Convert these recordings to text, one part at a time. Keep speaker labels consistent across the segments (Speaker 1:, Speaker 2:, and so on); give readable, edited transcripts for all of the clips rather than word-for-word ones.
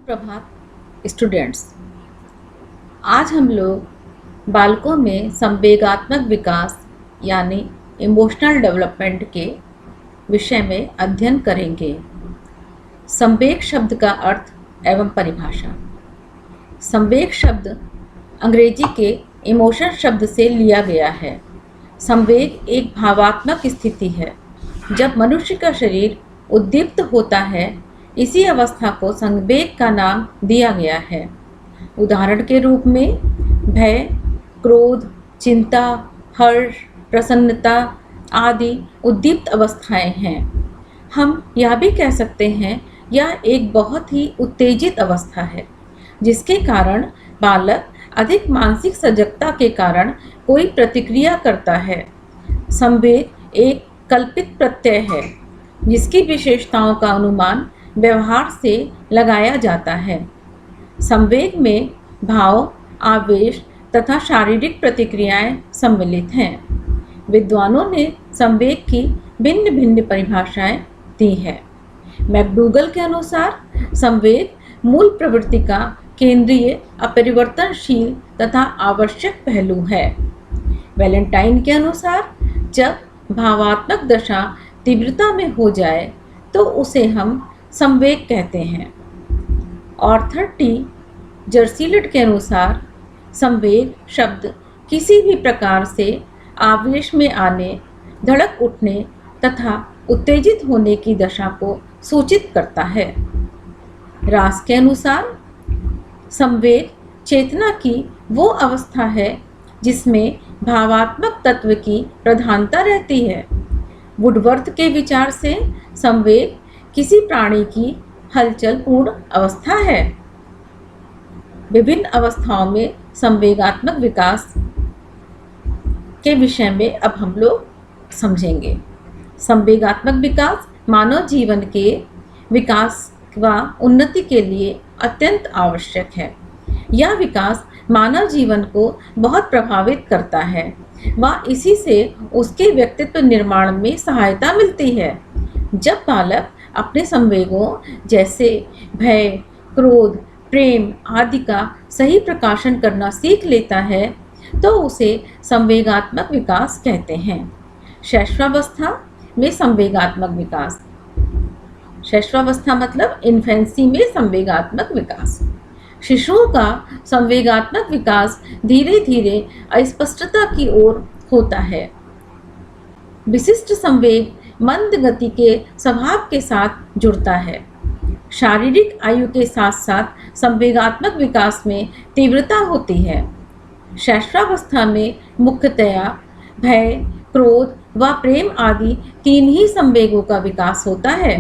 Speaker 1: सुप्रभात स्टूडेंट्स। आज हम लोग बालकों में संवेगात्मक विकास यानी इमोशनल डेवलपमेंट के विषय में अध्ययन करेंगे। संवेग शब्द का अर्थ एवं परिभाषा। संवेग शब्द अंग्रेजी के इमोशन शब्द से लिया गया है। संवेग एक भावात्मक स्थिति है जब मनुष्य का शरीर उद्दीप्त होता है। इसी अवस्था को संवेग का नाम दिया गया है। उदाहरण के रूप में भय, क्रोध, चिंता, हर्ष, प्रसन्नता आदि उद्दीप्त अवस्थाएं हैं। हम यह भी कह सकते हैं यह एक बहुत ही उत्तेजित अवस्था है जिसके कारण बालक अधिक मानसिक सजगता के कारण कोई प्रतिक्रिया करता है। संवेग एक कल्पित प्रत्यय है जिसकी विशेषताओं का अनुमान व्यवहार से लगाया जाता है। संवेग में भाव, आवेश तथा शारीरिक प्रतिक्रियाएं सम्मिलित हैं। विद्वानों ने संवेग की भिन्न भिन्न परिभाषाएं दी है। मैकडूगल के अनुसार संवेग मूल प्रवृत्ति का केंद्रीय, अपरिवर्तनशील तथा आवश्यक पहलू है। वैलेंटाइन के अनुसार जब भावात्मक दशा तीव्रता में हो जाए तो उसे हम संवेग कहते हैं। आर्थर टी जर्सीलट के अनुसार संवेग शब्द किसी भी प्रकार से आवेश में आने, धड़क उठने तथा उत्तेजित होने की दशा को सूचित करता है। रास के अनुसार संवेग चेतना की वो अवस्था है जिसमें भावात्मक तत्व की प्रधानता रहती है। वुडवर्थ के विचार से संवेग किसी प्राणी की हलचल पूर्ण अवस्था है। विभिन्न अवस्थाओं में संवेगात्मक विकास के विषय में अब हम लोग समझेंगे। संवेगात्मक विकास मानव जीवन के विकास व उन्नति के लिए अत्यंत आवश्यक है। यह विकास मानव जीवन को बहुत प्रभावित करता है व इसी से उसके व्यक्तित्व निर्माण में सहायता मिलती है। जब बालक अपने संवेगों जैसे भय, क्रोध, प्रेम आदि का सही प्रकाशन करना सीख लेता है तो उसे संवेगात्मक विकास कहते हैं। शैशवावस्था में संवेगात्मक विकास। शैशवावस्था मतलब इन्फेंसी में संवेगात्मक विकास। शिशुओं का संवेगात्मक विकास धीरे धीरे अस्पष्टता की ओर होता है। विशिष्ट संवेग मंद गति के स्वभाव के साथ जुड़ता है। शारीरिक आयु के साथ साथ संवेगात्मक विकास में तीव्रता होती है। शैशवावस्था में मुख्यतया भय, क्रोध व प्रेम आदि तीन ही संवेगों का विकास होता है।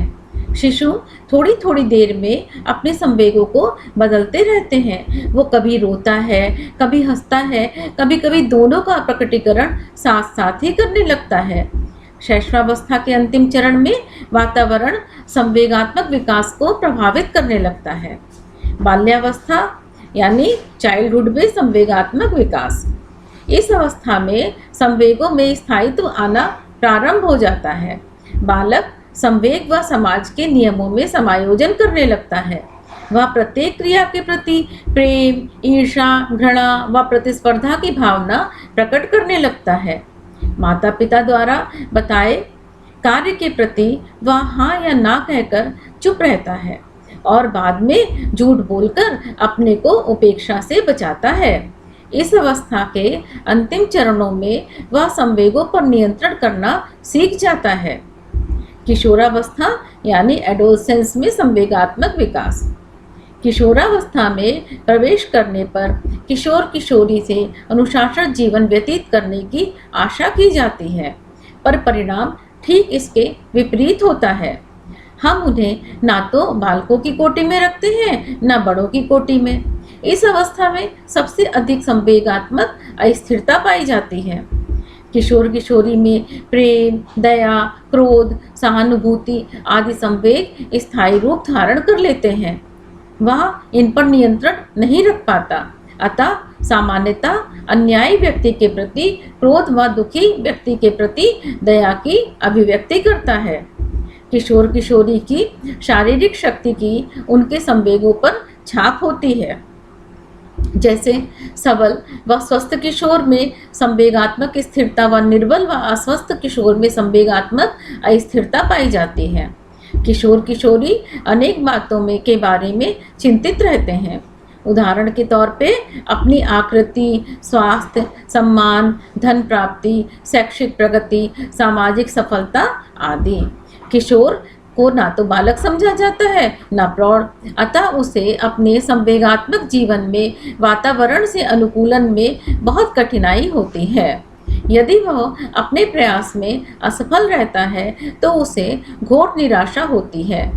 Speaker 1: शिशु थोड़ी थोड़ी देर में अपने संवेगों को बदलते रहते हैं। वो कभी रोता है, कभी हंसता है, कभी कभी दोनों का प्रकटीकरण साथ साथ ही करने लगता है। शैशवावस्था के अंतिम चरण में वातावरण संवेगात्मक विकास को प्रभावित करने लगता है। बाल्यावस्था यानी चाइल्डहुड में संवेगात्मक विकास। इस अवस्था में संवेगों में स्थायित्व आना प्रारंभ हो जाता है। बालक संवेग व समाज के नियमों में समायोजन करने लगता है। वह प्रत्येक क्रिया के प्रति प्रेम, ईर्ष्या, घृणा व प्रतिस्पर्धा की भावना प्रकट करने लगता है। माता पिता द्वारा बताए कार्य के प्रति वह हाँ या ना कहकर चुप रहता है और बाद में झूठ बोलकर अपने को उपेक्षा से बचाता है। इस अवस्था के अंतिम चरणों में वह संवेगों पर नियंत्रण करना सीख जाता है। किशोरावस्था यानी एडोलसेंस में संवेगात्मक विकास। किशोरावस्था में प्रवेश करने पर किशोर किशोरी से अनुशासित जीवन व्यतीत करने की आशा की जाती है, पर परिणाम ठीक इसके विपरीत होता है। हम उन्हें ना तो बालकों की कोटि में रखते हैं न बड़ों की कोटि में। इस अवस्था में सबसे अधिक संवेगात्मक अस्थिरता पाई जाती है। किशोर किशोरी में प्रेम, दया, क्रोध, सहानुभूति आदि संवेग स्थायी रूप धारण कर लेते हैं। वह इन पर नियंत्रण नहीं रख पाता, अतः सामान्यतः अन्यायी व्यक्ति के प्रति क्रोध व दुखी व्यक्ति के प्रति दया की अभिव्यक्ति करता है। किशोर किशोरी की शारीरिक शक्ति की उनके संवेगों पर छाप होती है। जैसे सबल व स्वस्थ किशोर में संवेगात्मक स्थिरता व निर्बल व अस्वस्थ किशोर में संवेगात्मक अस्थिरता पाई जाती है। किशोर किशोरी अनेक बातों में के बारे में चिंतित रहते हैं। उदाहरण के तौर पे अपनी आकृति, स्वास्थ्य, सम्मान, धन प्राप्ति, शैक्षिक प्रगति, सामाजिक सफलता आदि। किशोर को ना तो बालक समझा जाता है ना प्रौढ़, अतः उसे अपने संवेगात्मक जीवन में वातावरण से अनुकूलन में बहुत कठिनाई होती है। यदि वह अपने प्रयास में असफल रहता है तो उसे घोर निराशा होती है।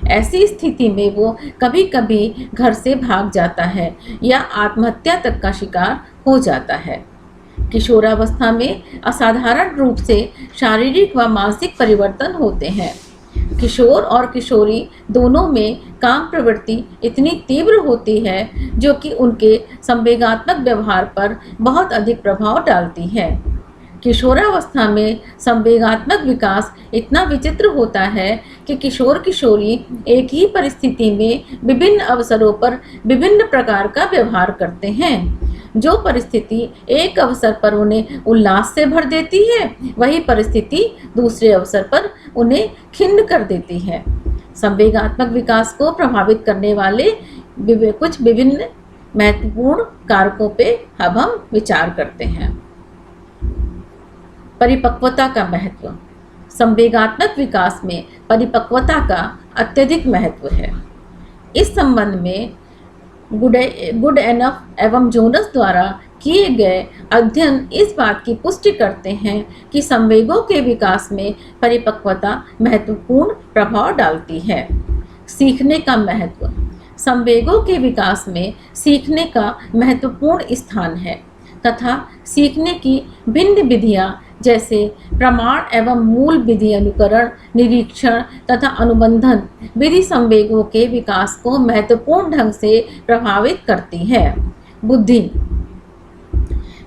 Speaker 1: ऐसी स्थिति में वो कभी कभी घर से भाग जाता है या आत्महत्या तक का शिकार हो जाता है। किशोरावस्था में असाधारण रूप से शारीरिक व मानसिक परिवर्तन होते हैं। किशोर और किशोरी दोनों में काम प्रवृत्ति इतनी तीव्र होती है जो कि उनके संवेगात्मक व्यवहार पर बहुत अधिक प्रभाव डालती है। किशोरावस्था में संवेगात्मक विकास इतना विचित्र होता है कि किशोर किशोरी एक ही परिस्थिति में विभिन्न अवसरों पर विभिन्न प्रकार का व्यवहार करते हैं। जो परिस्थिति एक अवसर पर उन्हें उल्लास से भर देती है, वही परिस्थिति दूसरे अवसर पर उन्हें खिन्न कर देती है। संवेगात्मक विकास को प्रभावित करने वाले कुछ विभिन्न महत्वपूर्ण कारकों पे अब हम विचार करते हैं। परिपक्वता का महत्व। संवेगात्मक विकास में परिपक्वता का अत्यधिक महत्व है। इस संबंध में गुड एनफ एवं जोनस द्वारा किए गए अध्ययन इस बात की पुष्टि करते हैं कि संवेगों के विकास में परिपक्वता महत्वपूर्ण प्रभाव डालती है। सीखने का महत्व। संवेगों के विकास में सीखने का महत्वपूर्ण स्थान है तथा सीखने की भिन्न विधियां जैसे प्रमाण एवं मूल विधि, अनुकरण, निरीक्षण तथा अनुबंधन विधि संवेगों के विकास को महत्वपूर्ण ढंग से प्रभावित करती है। बुद्धि।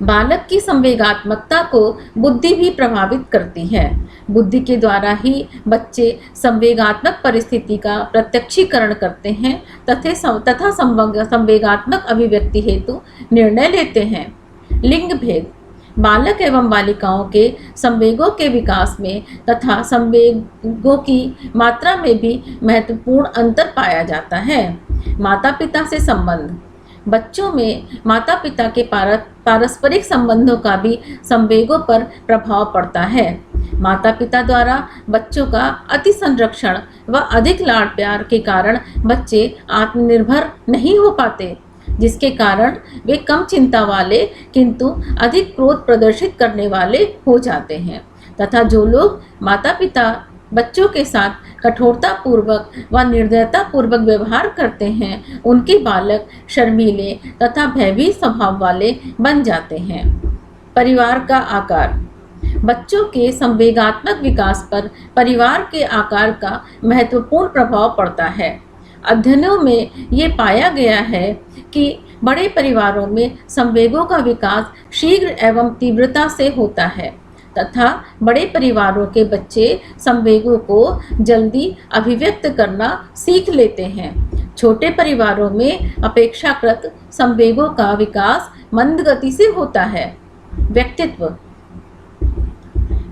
Speaker 1: बालक की संवेगात्मकता को बुद्धि भी प्रभावित करती है। बुद्धि के द्वारा ही बच्चे संवेगात्मक परिस्थिति का प्रत्यक्षीकरण करते हैं तथा संवेगात्मक अभिव्यक्ति हेतु निर्णय लेते हैं। लिंग भेद। बालक एवं बालिकाओं के संवेगों के विकास में तथा संवेगों की मात्रा में भी महत्वपूर्ण अंतर पाया जाता है। माता पिता से संबंध। बच्चों में माता पिता के पारस्परिक संबंधों का भी संवेगों पर प्रभाव पड़ता है। माता पिता द्वारा बच्चों का अति संरक्षण व अधिक लाड प्यार के कारण बच्चे आत्मनिर्भर नहीं हो पाते, जिसके कारण वे कम चिंता वाले किंतु अधिक क्रोध प्रदर्शित करने वाले हो जाते हैं तथा जो लोग माता पिता बच्चों के साथ कठोरता पूर्वक व निर्दयता पूर्वक व्यवहार करते हैं, उनके बालक शर्मीले तथा भयभीत स्वभाव वाले बन जाते हैं। परिवार का आकार। बच्चों के संवेगात्मक विकास पर परिवार के आकार का महत्वपूर्ण प्रभाव पड़ता है। अध्ययनों में ये पाया गया है कि बड़े परिवारों में संवेगों का विकास शीघ्र एवं तीव्रता से होता है तथा बड़े परिवारों के बच्चे संवेगों को जल्दी अभिव्यक्त करना सीख लेते हैं। छोटे परिवारों में अपेक्षाकृत संवेगों का विकास मंद गति से होता है। व्यक्तित्व।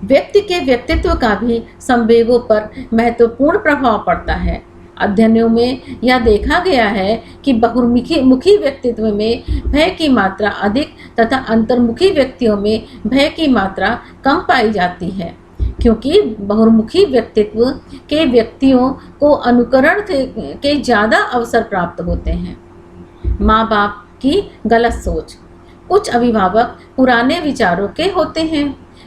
Speaker 1: व्यक्ति के व्यक्तित्व का भी संवेगों पर महत्वपूर्ण प्रभाव पड़ता है। अध्ययनों में यह देखा गया है कि बहुमुखी व्यक्तित्व में भय की मात्रा अधिक तथा अंतर्मुखी व्यक्तियों में भय की मात्रा कम पाई जाती है, क्योंकि बहुमुखी व्यक्तित्व के व्यक्तियों को अनुकरण के ज़्यादा अवसर प्राप्त होते हैं। माँ बाप की गलत सोच। कुछ अभिभावक पुराने विचारों के होते हैं।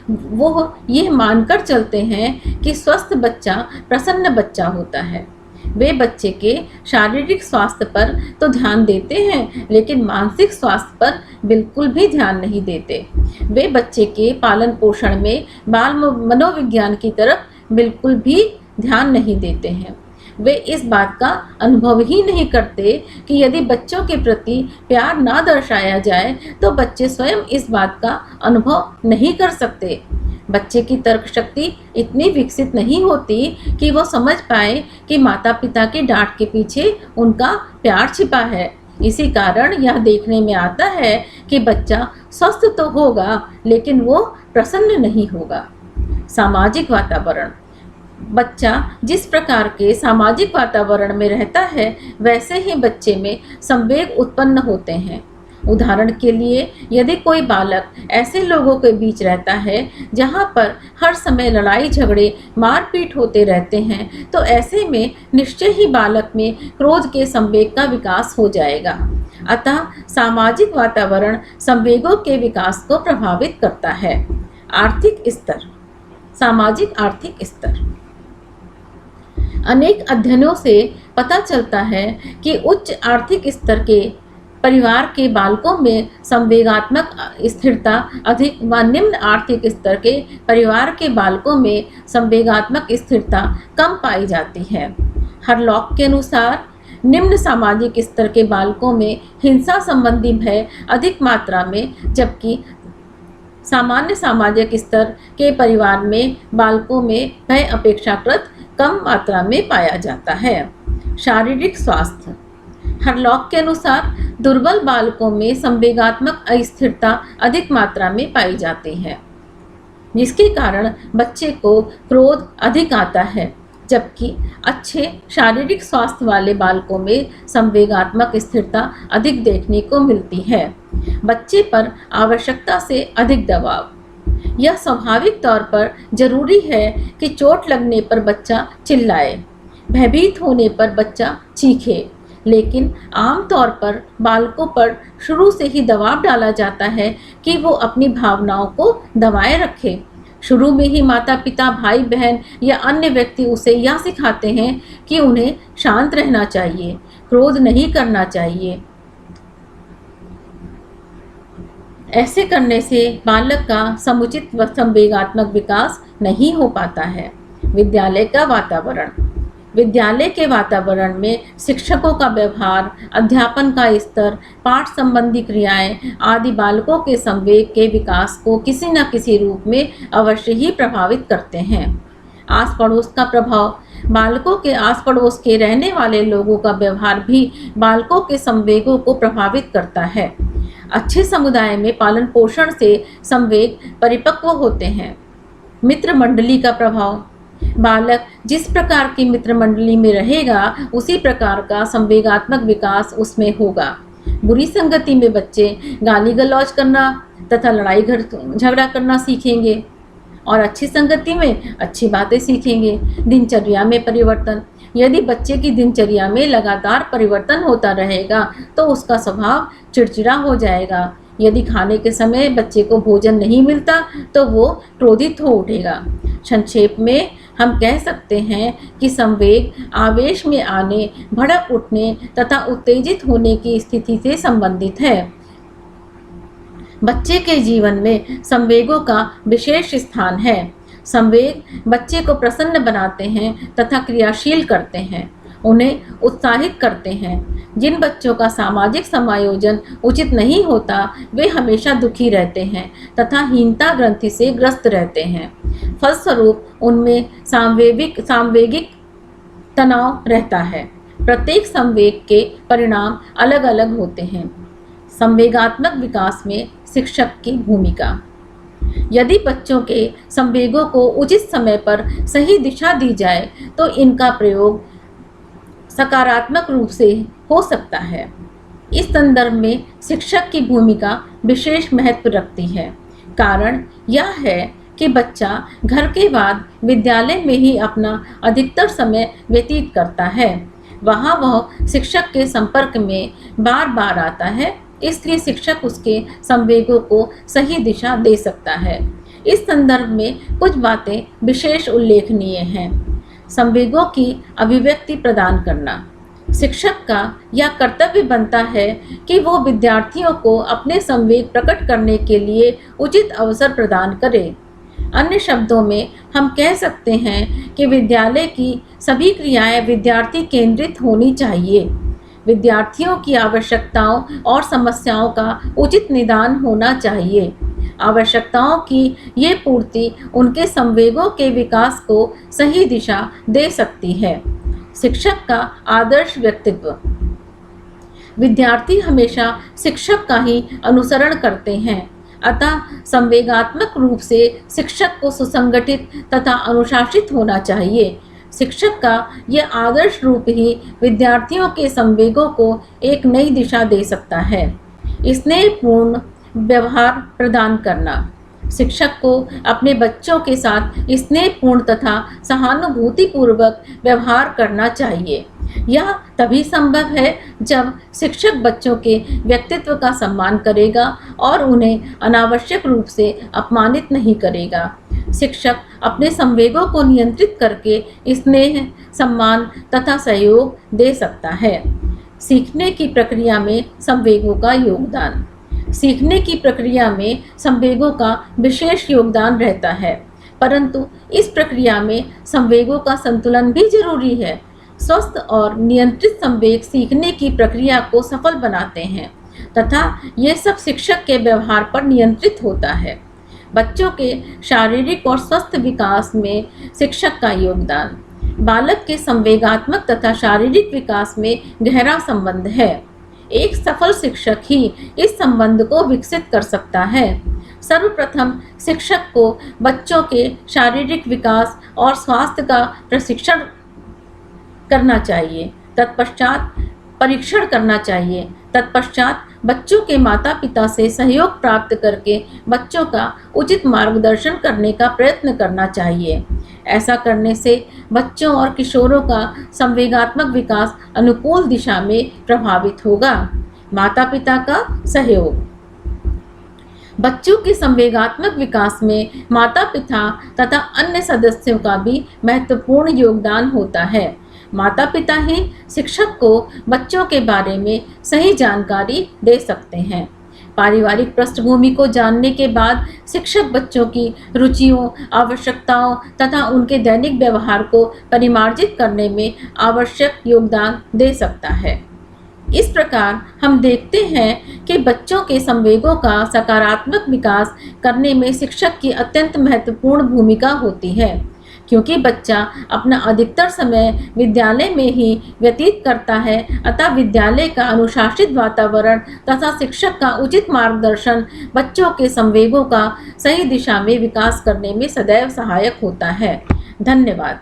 Speaker 1: वो ये मानकर चलते हैं कि स्वस्थ बच्चा प्रसन्न बच्चा होता है। वे बच्चे के शारीरिक स्वास्थ्य पर तो ध्यान देते हैं, लेकिन मानसिक स्वास्थ्य पर बिल्कुल भी ध्यान नहीं देते। वे बच्चे के पालन पोषण में बाल मनोविज्ञान की तरफ बिल्कुल भी ध्यान नहीं देते हैं। वे इस बात का अनुभव ही नहीं करते कि यदि बच्चों के प्रति प्यार ना दर्शाया जाए तो बच्चे स्वयं इस बात का अनुभव नहीं कर सकते। बच्चे की तर्क शक्ति इतनी विकसित नहीं होती कि वो समझ पाए कि माता पिता की डांट के पीछे उनका प्यार छिपा है। इसी कारण यह देखने में आता है कि बच्चा स्वस्थ तो होगा लेकिन वो प्रसन्न नहीं होगा। सामाजिक वातावरण। बच्चा जिस प्रकार के सामाजिक वातावरण में रहता है वैसे ही बच्चे में संवेग उत्पन्न होते हैं। उदाहरण के लिए यदि कोई बालक ऐसे लोगों के बीच रहता है जहाँ पर हर समय लड़ाई झगड़े मारपीट होते रहते हैं तो ऐसे में निश्चय ही बालक में क्रोध के संवेग का विकास हो जाएगा। अतः सामाजिक वातावरण संवेगों के विकास को प्रभावित करता है। आर्थिक स्तर। सामाजिक आर्थिक स्तर। अनेक अध्ययनों से पता चलता है कि उच्च आर्थिक स्तर के परिवार के बालकों में संवेगात्मक स्थिरता अधिक व निम्न आर्थिक स्तर के परिवार के बालकों में संवेगात्मक स्थिरता कम पाई जाती है। हरलॉक के अनुसार निम्न सामाजिक स्तर के बालकों में हिंसा संबंधी भय अधिक मात्रा में, जबकि सामान्य सामाजिक स्तर के परिवार में बालकों में भय अपेक्षाकृत कम मात्रा में पाया जाता है। शारीरिक स्वास्थ्य। हरलॉक के अनुसार दुर्बल बालकों में संवेगात्मक अस्थिरता अधिक मात्रा में पाई जाती है, जिसके कारण बच्चे को क्रोध अधिक आता है, जबकि अच्छे शारीरिक स्वास्थ्य वाले बालकों में संवेगात्मक स्थिरता अधिक देखने को मिलती है। बच्चे पर आवश्यकता से अधिक दबाव। यह स्वाभाविक तौर पर जरूरी है कि चोट लगने पर बच्चा चिल्लाए, भयभीत होने पर बच्चा चीखे, लेकिन आमतौर पर बालकों पर शुरू से ही दबाव डाला जाता है कि वो अपनी भावनाओं को दबाए रखे। शुरू में ही माता पिता, भाई बहन या अन्य व्यक्ति उसे यह सिखाते हैं कि उन्हें शांत रहना चाहिए, क्रोध नहीं करना चाहिए। ऐसे करने से बालक का समुचित व संवेगात्मक विकास नहीं हो पाता है। विद्यालय का वातावरण। विद्यालय के वातावरण में शिक्षकों का व्यवहार, अध्यापन का स्तर, पाठ संबंधी क्रियाएं आदि बालकों के संवेग के विकास को किसी न किसी रूप में अवश्य ही प्रभावित करते हैं। आस पड़ोस का प्रभाव। बालकों के आस पड़ोस के रहने वाले लोगों का व्यवहार भी बालकों के संवेगों को प्रभावित करता है। अच्छे समुदाय में पालन पोषण से संवेग परिपक्व होते हैं। मित्र मंडली का प्रभाव। बालक जिस प्रकार की मित्र मंडली में रहेगा उसी प्रकार का संवेगात्मक विकास उसमें होगा। बुरी संगति में बच्चे गाली गलौज करना तथा लड़ाई झगड़ा करना सीखेंगे और अच्छी संगति में अच्छी बातें सीखेंगे। दिनचर्या में परिवर्तन। यदि बच्चे की दिनचर्या में लगातार परिवर्तन होता रहेगा तो उसका स्वभाव चिड़चिड़ा हो जाएगा। यदि खाने के समय बच्चे को भोजन नहीं मिलता तो वो क्रोधित हो उठेगा। संक्षेप में हम कह सकते हैं कि संवेग आवेश में आने, भड़क उठने तथा उत्तेजित होने की स्थिति से संबंधित है। बच्चे के जीवन में संवेगों का विशेष स्थान है। संवेग बच्चे को प्रसन्न बनाते हैं तथा क्रियाशील करते हैं, उन्हें उत्साहित करते हैं। जिन बच्चों का सामाजिक समायोजन उचित नहीं होता वे हमेशा दुखी रहते हैं तथा हीनता ग्रंथि से ग्रस्त रहते हैं। फलस्वरूप उनमें सांवेगिक तनाव रहता है। प्रत्येक संवेग के परिणाम अलग अलग होते हैं। संवेगात्मक विकास में शिक्षक की भूमिका। यदि बच्चों के संवेगों को उचित समय पर सही दिशा दी जाए तो इनका प्रयोग सकारात्मक रूप से हो सकता है। इस संदर्भ में शिक्षक की भूमिका विशेष महत्व रखती है। कारण यह है कि बच्चा घर के बाद विद्यालय में ही अपना अधिकतर समय व्यतीत करता है। वहाँ वह शिक्षक के संपर्क में बार बार आता है, इसलिए शिक्षक उसके संवेगों को सही दिशा दे सकता है। इस संदर्भ में कुछ बातें विशेष उल्लेखनीय हैं। संवेगों की अभिव्यक्ति प्रदान करना। शिक्षक का यह कर्तव्य बनता है कि वो विद्यार्थियों को अपने संवेग प्रकट करने के लिए उचित अवसर प्रदान करे। अन्य शब्दों में हम कह सकते हैं कि विद्यालय की सभी क्रियाएं विद्यार्थी केंद्रित होनी चाहिए। विद्यार्थियों की आवश्यकताओं और समस्याओं का उचित निदान होना चाहिए। आवश्यकताओं की ये पूर्ति उनके संवेगों के विकास को सही दिशा दे सकती है। शिक्षक का आदर्श व्यक्तित्व। विद्यार्थी हमेशा शिक्षक का ही अनुसरण करते हैं, अतः संवेगात्मक रूप से शिक्षक को सुसंगठित तथा अनुशासित होना चाहिए। शिक्षक का यह आदर्श रूप ही विद्यार्थियों के संवेगों को एक नई दिशा दे सकता है। स्नेहपूर्ण व्यवहार प्रदान करना। शिक्षक को अपने बच्चों के साथ स्नेहपूर्ण तथा सहानुभूतिपूर्वक व्यवहार करना चाहिए। यह तभी संभव है जब शिक्षक बच्चों के व्यक्तित्व का सम्मान करेगा और उन्हें अनावश्यक रूप से अपमानित नहीं करेगा। शिक्षक अपने संवेगों को नियंत्रित करके स्नेह, सम्मान तथा सहयोग दे सकता है। सीखने की प्रक्रिया में संवेगों का योगदान। सीखने की प्रक्रिया में संवेगों का विशेष योगदान रहता है, परंतु इस प्रक्रिया में संवेगों का संतुलन भी जरूरी है। स्वस्थ और नियंत्रित संवेग सीखने की प्रक्रिया को सफल बनाते हैं तथा ये सब शिक्षक के व्यवहार पर नियंत्रित होता है। बच्चों के शारीरिक और स्वस्थ विकास में शिक्षक का योगदान। बालक के संवेगात्मक तथा शारीरिक विकास में गहरा संबंध है। एक सफल शिक्षक ही इस संबंध को विकसित कर सकता है। सर्वप्रथम शिक्षक को बच्चों के शारीरिक विकास और स्वास्थ्य का प्रशिक्षण करना चाहिए, तत्पश्चात परीक्षण करना चाहिए। तत्पश्चात बच्चों के माता पिता से सहयोग प्राप्त करके बच्चों का उचित मार्गदर्शन करने का प्रयत्न करना चाहिए। ऐसा करने से बच्चों और किशोरों का संवेगात्मक विकास अनुकूल दिशा में प्रभावित होगा। माता पिता का सहयोग। बच्चों के संवेगात्मक विकास में माता पिता तथा अन्य सदस्यों का भी महत्वपूर्ण योगदान होता है। माता पिता ही शिक्षक को बच्चों के बारे में सही जानकारी दे सकते हैं। पारिवारिक पृष्ठभूमि को जानने के बाद शिक्षक बच्चों की रुचियों, आवश्यकताओं तथा उनके दैनिक व्यवहार को परिमार्जित करने में आवश्यक योगदान दे सकता है। इस प्रकार हम देखते हैं कि बच्चों के संवेगों का सकारात्मक विकास करने में शिक्षक की अत्यंत महत्वपूर्ण भूमिका होती है, क्योंकि बच्चा अपना अधिकतर समय विद्यालय में ही व्यतीत करता है। अतः विद्यालय का अनुशासित वातावरण तथा शिक्षक का उचित मार्गदर्शन बच्चों के संवेगों का सही दिशा में विकास करने में सदैव सहायक होता है। धन्यवाद।